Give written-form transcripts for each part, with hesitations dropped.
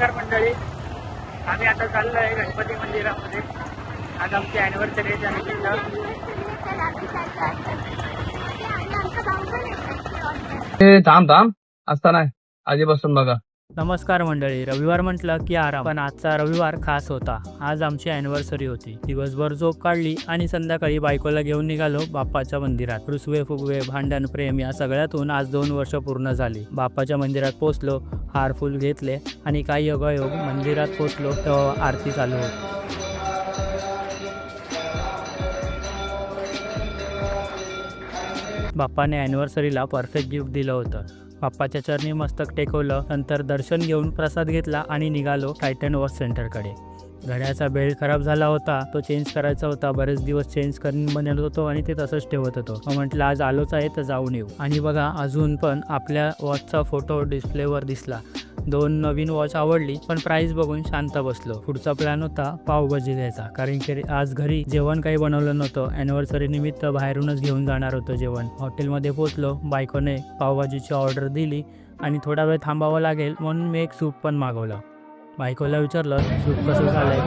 नमस्कार मंडळी, आम्ही आता चाललो आहे गणपती मंदिरामध्ये. आज आमची अॅनिव्हर्सरी आहे त्यानिमित्त. थांब थांब असता नाही आधीपासून बघा. नमस्कार मंडळी, रविवार म्हटलं की आराम, पण आजचा रविवार खास होता. आज आमची अॅनिव्हर्सरी होती. दिवसभर झोप काढली आणि संध्याकाळी बायकोला घेऊन निघालो बाप्पाच्या मंदिरात. रुसवे फुगवे भांडण प्रेम या सगळ्यातून आज 2 वर्ष पूर्ण झाली. बाप्पाच्या मंदिरात पोचलो, हार फुल घेतले आणि काही योगायोग मंदिरात पोचलो तेव्हा आरती चालू होती. बाप्पाने अॅनिव्हर्सरीला परफेक्ट गिफ्ट दिलं होतं. बाप्पाच्या चरणी मस्तक टेकवलं, नंतर दर्शन घेऊन प्रसाद घेतला आणि निघालो टायटन वॉच सेंटरकडे. घड्याचा बेल्ट खराब झाला होता, तो चेंज करायचा होता. बरेच दिवस चेंज करून बनवत होतो आणि ते तसंच ठेवत होतो. मग म्हटलं आज आलोच आहे तर जाऊन येऊ. आणि बघा, अजून पण आपल्या वॉचचा फोटो डिस्प्लेवर दिसला. 2 नवीन वॉच आवडली, पण प्राइस बघून शांत बसलो. पुढचा प्लॅन होता पावभाजी द्यायचा, कारण की आज घरी जेवण काही बनवलं नव्हतं. अॅनिव्हर्सरी निमित्त बाहेरूनच घेऊन जाणार होतं जेवण. हॉटेलमध्ये पोचलो, बायकोने पावभाजीची ऑर्डर दिली आणि थोडा वेळ थांबावं लागेल म्हणून मी एक सूप पण मागवलं. बायकोला विचारलं सूप कसं झालंय,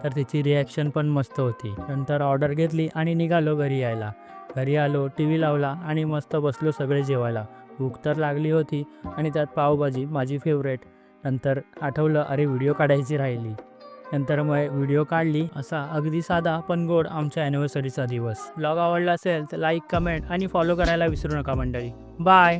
तर तिची रिॲक्शन पण मस्त होती. नंतर ऑर्डर घेतली आणि निघालो घरी यायला. घरी आलो, TV लावला आणि मस्त बसलो सगळे जेवायला. भूक तर लागली होती आणि त्यात पावभाजी माझी फेवरेट. नंतर आठवलं, अरे व्हिडिओ काढायची राहिली. नंतर मग व्हिडिओ काढली. असा अगदी साधा पण गोड आमच्या अॅनिव्हर्सरीचा दिवस. ब्लॉग आवडला असेल तर लाईक, कमेंट आणि फॉलो करायला विसरू नका मंडळी. बाय.